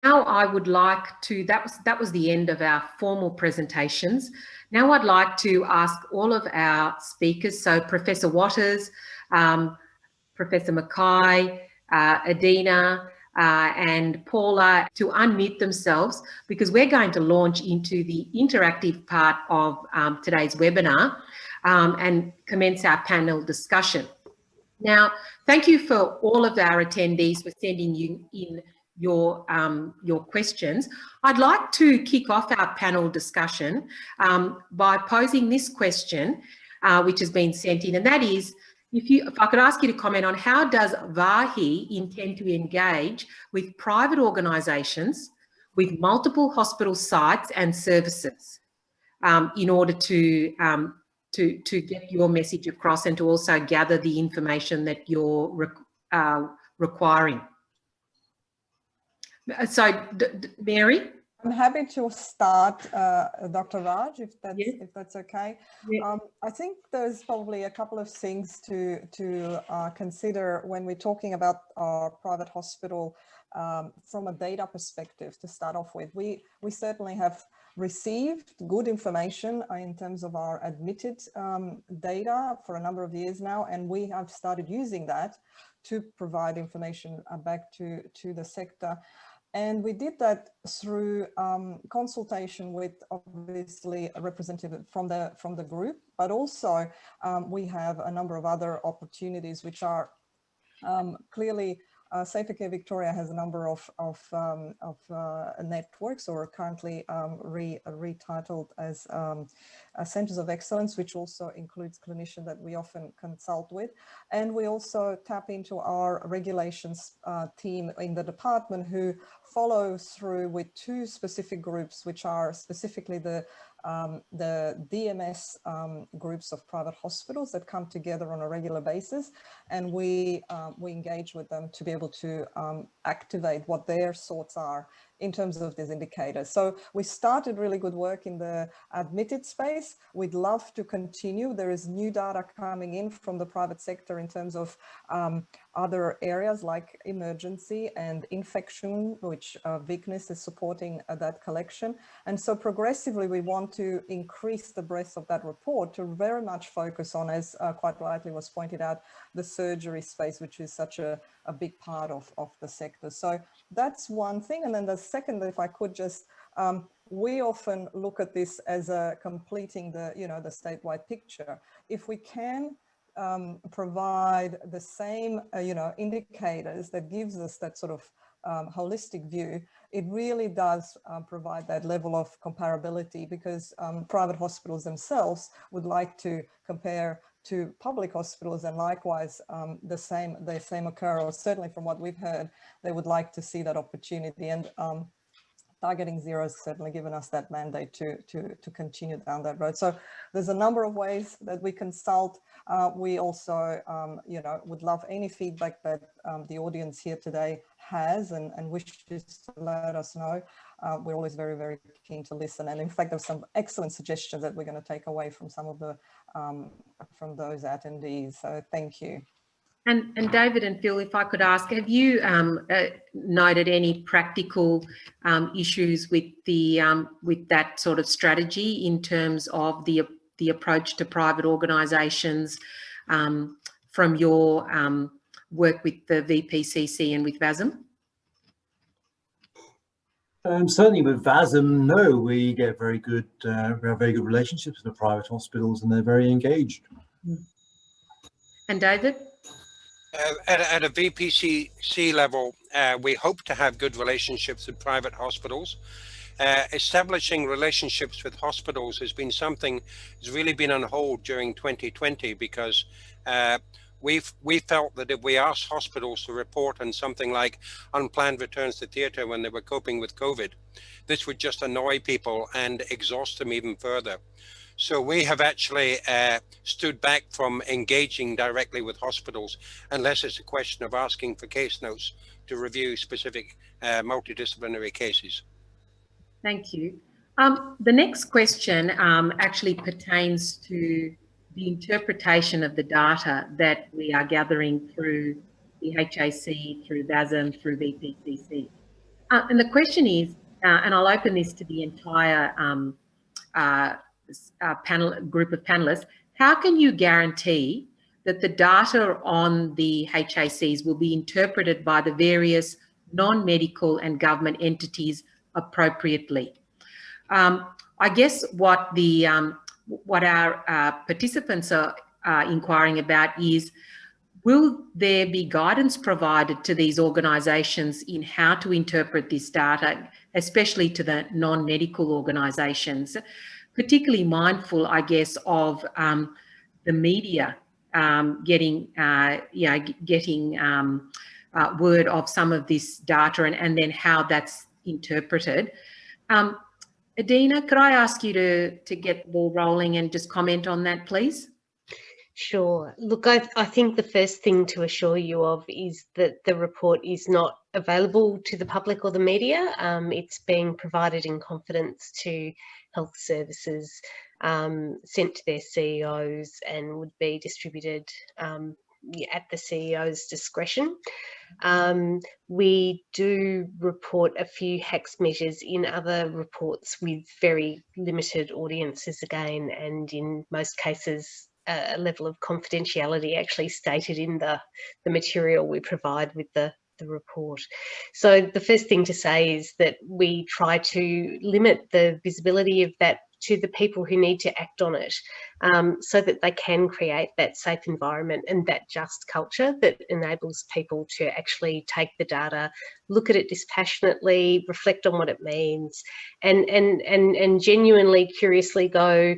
Now I would like to, that was the end of our formal presentations. Now I'd like to ask all of our speakers, so Professor Waters, Professor Mackay, Adina, and Paula, to unmute themselves, because we're going to launch into the interactive part of today's webinar and commence our panel discussion. Now, thank you for all of our attendees for sending you in your questions. I'd like to kick off our panel discussion by posing this question, which has been sent in, and that is, if I could ask you to comment on how does VAHI intend to engage with private organisations with multiple hospital sites and services in order to get your message across and to also gather the information that you're requiring. So, Mary? I'm happy to start, Dr. Raj, if that's okay. Yeah. I think there's probably a couple of things to consider when we're talking about our private hospital from a data perspective. To start off with, we certainly have received good information in terms of our admitted data for a number of years now, and we have started using that to provide information back to the sector. And we did that through consultation with obviously a representative from the group, but also we have a number of other opportunities which are clearly Safer Care Victoria has a number of networks, or currently retitled as Centres of Excellence, which also includes clinicians that we often consult with. And we also tap into our regulations team in the department, who follow through with two specific groups, which are specifically the DMS groups of private hospitals that come together on a regular basis, and we engage with them to be able to activate what their thoughts are in terms of these indicators. So we started really good work in the admitted space. We'd love to continue. There is new data coming in from the private sector in terms of other areas like emergency and infection, which Vignis is supporting that collection. And so progressively, we want to increase the breadth of that report to very much focus on, as quite rightly was pointed out, the surgery space, which is such a big part of the sector. So that's one thing. And then the second, if I could just, we often look at this as completing the, the statewide picture. If we can provide the same, indicators that gives us that sort of holistic view, it really does provide that level of comparability, because private hospitals themselves would like to compare to public hospitals, and likewise the same occur, or certainly from what we've heard, they would like to see that opportunity. And Targeting Zero has certainly given us that mandate to continue down that road. So there's a number of ways that we consult. We also, would love any feedback that the audience here today has and wishes to let us know. We're always very, very keen to listen. And in fact, there's some excellent suggestions that we're going to take away from some of the from those attendees. So thank you. And David and Phil, if I could ask, have you noted any practical issues with the with that sort of strategy in terms of the approach to private organisations from your work with the VPCC and with VASM? Certainly with VASM, no, we get very good, we have very good relationships with the private hospitals, and they're very engaged. And David? At a VPCC level, we hope to have good relationships with private hospitals. Establishing relationships with hospitals has been something that's really been on hold during 2020, because we felt that if we asked hospitals to report on something like unplanned returns to theatre when they were coping with COVID, this would just annoy people and exhaust them even further. So we have actually stood back from engaging directly with hospitals, unless it's a question of asking for case notes to review specific multidisciplinary cases. Thank you. The next question actually pertains to the interpretation of the data that we are gathering through the HAC, through VASM, through VPCC. And the question is, and I'll open this to the entire group of panelists, how can you guarantee that the data on the HACs will be interpreted by the various non-medical and government entities appropriately? I guess what our participants are inquiring about is, will there be guidance provided to these organisations in how to interpret this data, especially to the non-medical organisations, particularly mindful, I guess, of the media getting word of some of this data and then how that's interpreted. Adina, could I ask you to get the ball rolling and just comment on that, please? Sure. Look, I think the first thing to assure you of is that the report is not available to the public or the media. It's being provided in confidence to health services, sent to their CEOs, and would be distributed at the CEO's discretion. We do report a few HACS measures in other reports with very limited audiences again, and in most cases a level of confidentiality actually stated in the material we provide with the report. So the first thing to say is that we try to limit the visibility of that to the people who need to act on it, so that they can create that safe environment and that just culture that enables people to actually take the data, look at it dispassionately, reflect on what it means, and genuinely, curiously go,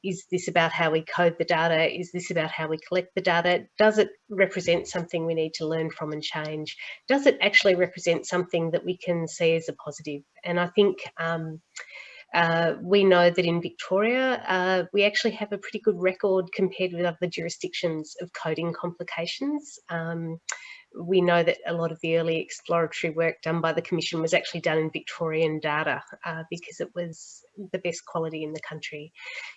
is this about how we code the data? Is this about how we collect the data? Does it represent something we need to learn from and change? Does it actually represent something that we can see as a positive? And I think we know that in Victoria, we actually have a pretty good record compared with other jurisdictions of coding complications. We know that a lot of the early exploratory work done by the Commission was actually done in Victorian data because it was the best quality in the country.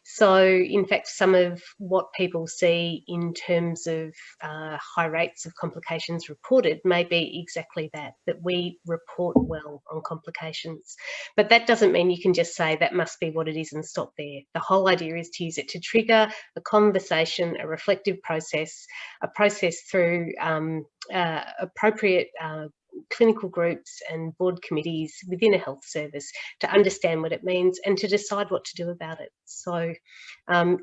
So, in fact, some of what people see in terms of high rates of complications reported may be exactly that we report well on complications. But that doesn't mean you can just say that must be what it is and stop there. The whole idea is to use it to trigger a conversation, a reflective process, a process through appropriate clinical groups and board committees within a health service to understand what it means and to decide what to do about it. So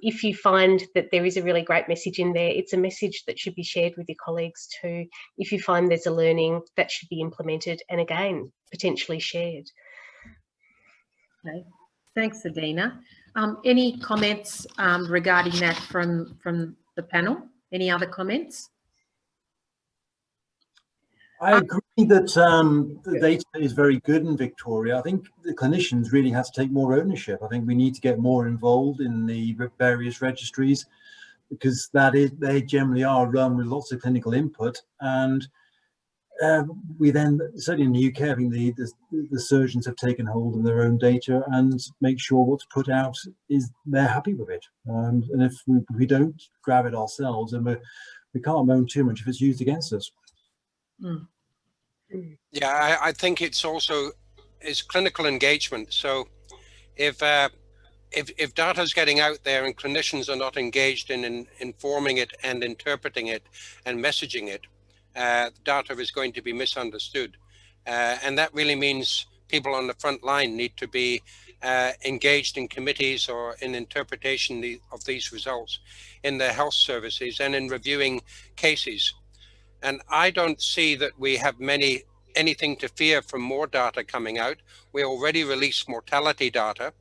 if you find that there is a really great message in there, it's a message that should be shared with your colleagues too. If you find there's a learning, that should be implemented and again, potentially shared. Okay, thanks, Adina. Any comments regarding that from the panel? Any other comments? I agree that the data is very good in Victoria. I think the clinicians really have to take more ownership. I think we need to get more involved in the various registries, because they generally are run with lots of clinical input. And we then, certainly in the UK, I think the surgeons have taken hold of their own data and make sure what's put out is they're happy with it. And if we don't grab it ourselves, then we can't moan too much if it's used against us. Mm. Yeah, I think it's also clinical engagement. So if data is getting out there and clinicians are not engaged in informing it and interpreting it and messaging it, data is going to be misunderstood. And that really means people on the front line need to be engaged in committees or in interpretation of these results in their health services and in reviewing cases. And I don't see that we have anything to fear from more data coming out. We already released mortality data.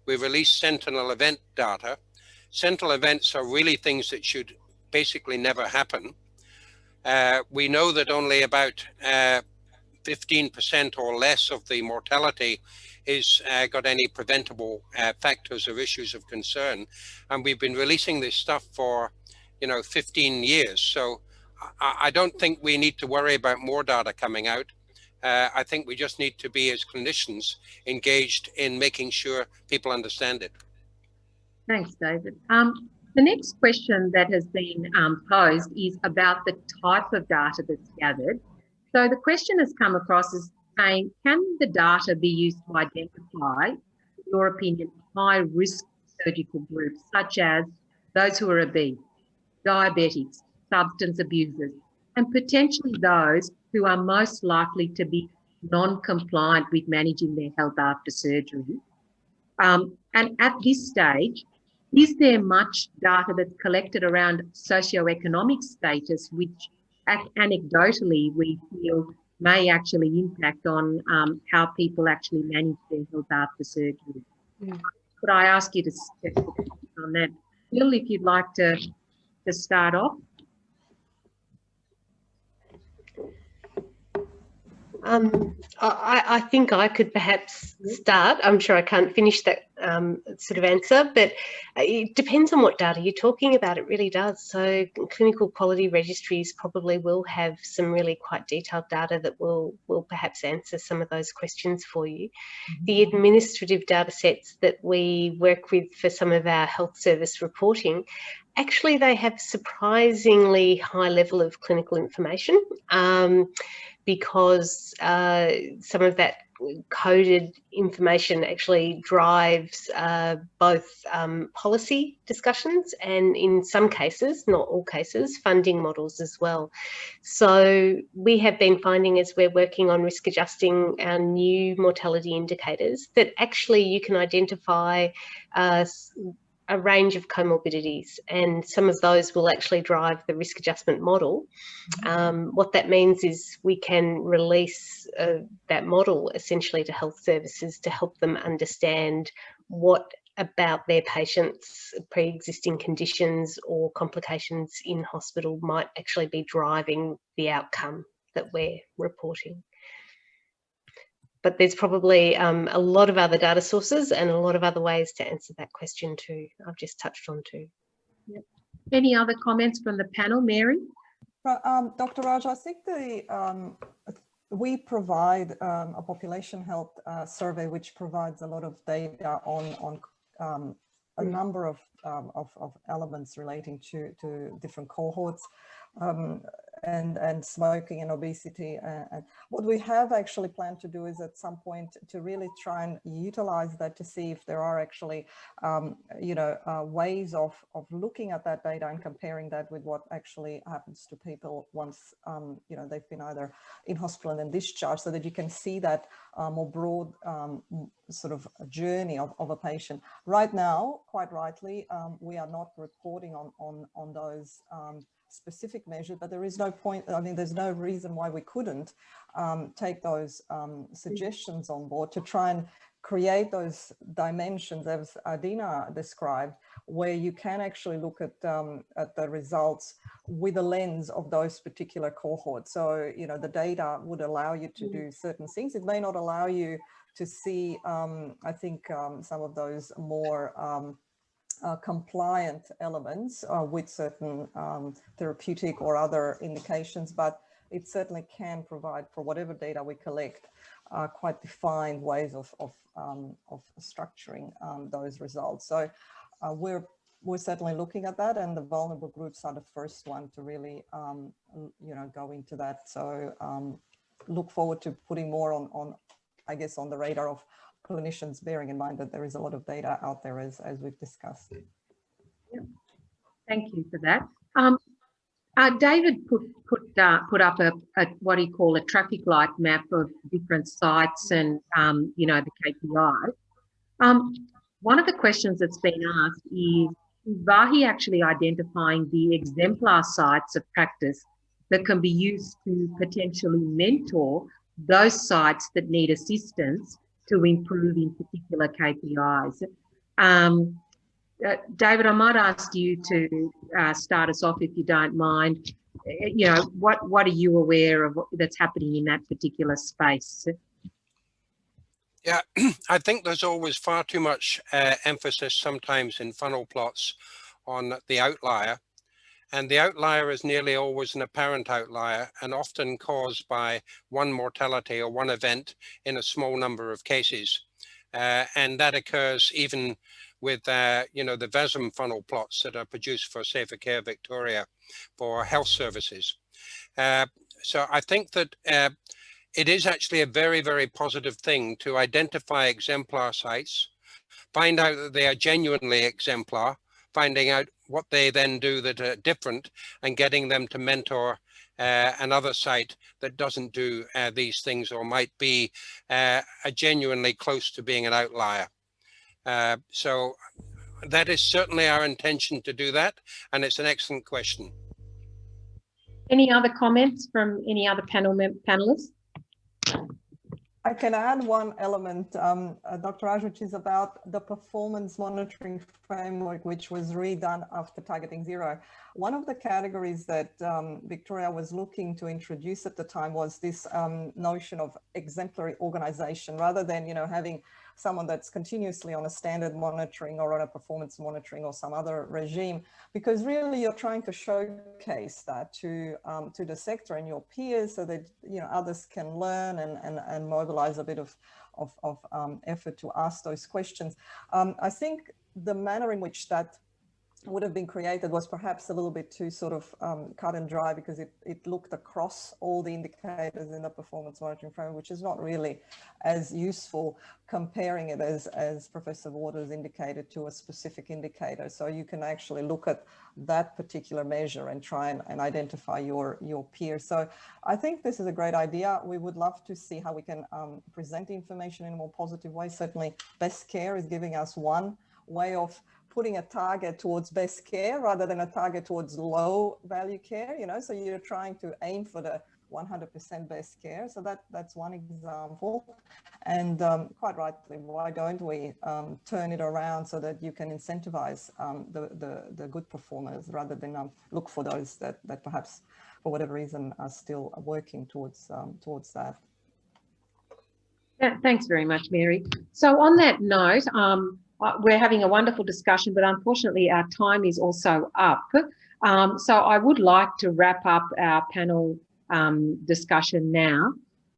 We released sentinel event data. Sentinel events are really things that should basically never happen. We know that only about 15% or less of the mortality is got any preventable factors or issues of concern. And we've been releasing this stuff for, 15 years. So I don't think we need to worry about more data coming out. I think we just need to be, as clinicians, engaged in making sure people understand it. Thanks, David. The next question that has been posed is about the type of data that's gathered. So the question has come across as saying, can the data be used to identify, in your opinion, high-risk surgical groups, such as those who are obese, diabetics, substance abusers, and potentially those who are most likely to be non-compliant with managing their health after surgery? And at this stage, is there much data that's collected around socioeconomic status, which anecdotally we feel may actually impact on how people actually manage their health after surgery? Could I ask you to comment on that? Bill, if you'd like to start off. I think I could perhaps start. I'm sure I can't finish that sort of answer, but it depends on what data you're talking about. It really does. So clinical quality registries probably will have some really quite detailed data that will perhaps answer some of those questions for you. The administrative data sets that we work with for some of our health service reporting, actually they have surprisingly high level of clinical information. Because some of that coded information actually drives both policy discussions and, in some cases, not all cases, funding models as well. So we have been finding, as we're working on risk adjusting our new mortality indicators, that actually you can identify a range of comorbidities, and some of those will actually drive the risk adjustment model. What that means is we can release that model essentially to health services to help them understand what about their patients' pre-existing conditions or complications in hospital might actually be driving the outcome that we're reporting. But there's probably a lot of other data sources and a lot of other ways to answer that question too. I've just touched on too. Yep. Any other comments from the panel, Mary? Dr. Raj, I think we provide a population health survey which provides a lot of data on a number of elements relating to different cohorts. And smoking and obesity. And what we have actually planned to do is at some point to really try and utilize that to see if there are actually, ways of looking at that data and comparing that with what actually happens to people once, they've been either in hospital and then discharged, so that you can see that more broad sort of journey of a patient. Right now, quite rightly, we are not reporting on those specific measure, but there is no point, I mean, there's no reason why we couldn't take those suggestions on board to try and create those dimensions, as Adina described, where you can actually look at the results with a lens of those particular cohorts. So, the data would allow you to do certain things. It may not allow you to see, I think, some of those more compliant elements with certain therapeutic or other indications, but it certainly can provide, for whatever data we collect, quite defined ways of structuring those results. So we're certainly looking at that, and the vulnerable groups are the first one to really go into that. So look forward to putting more on I guess on the radar of clinicians, bearing in mind that there is a lot of data out there as we've discussed. Yeah. Thank you for that. David put up a what do you call a traffic light map of different sites and the KPI. One of the questions that's been asked is VAHI actually identifying the exemplar sites of practice that can be used to potentially mentor those sites that need assistance to improve in particular KPIs. David, I might ask you to start us off if you don't mind. What are you aware of that's happening in that particular space? Yeah, I think there's always far too much emphasis sometimes in funnel plots on the outlier. And the outlier is nearly always an apparent outlier and often caused by one mortality or one event in a small number of cases. And that occurs even with, the VASM funnel plots that are produced for Safer Care Victoria for health services. So I think that it is actually a very, very positive thing to identify exemplar sites, find out that they are genuinely exemplar, finding out what they then do that are different, and getting them to mentor another site that doesn't do these things or might be genuinely close to being an outlier. So that is certainly our intention to do that, and it's an excellent question. Any other comments from any other panelists? I can add one element, Dr. Raj, which is about the performance monitoring framework, which was redone after Targeting Zero. One of the categories that Victoria was looking to introduce at the time was this notion of exemplary organization, rather than, you know, having someone that's continuously on a standard monitoring or on a performance monitoring or some other regime, because really you're trying to showcase that to the sector and your peers, so that, you know, others can learn and mobilize a bit of effort to ask those questions. I think the manner in which that would have been created was perhaps a little bit too sort of cut and dry, because it looked across all the indicators in the performance monitoring framework, which is not really as useful comparing it as Professor Waters indicated to a specific indicator. So you can actually look at that particular measure and try and identify your peers. So I think this is a great idea. We would love to see how we can present the information in a more positive way. Certainly best care is giving us one way of putting a target towards best care rather than a target towards low value care, you know, so you're trying to aim for the 100% best care. So that's one example. And quite rightly, why don't we turn it around so that you can incentivize the good performers rather than look for those that perhaps for whatever reason are still working towards that. Yeah, thanks very much, Mary. So on that note, we're having a wonderful discussion, but unfortunately our time is also up. So I would like to wrap up our panel discussion now.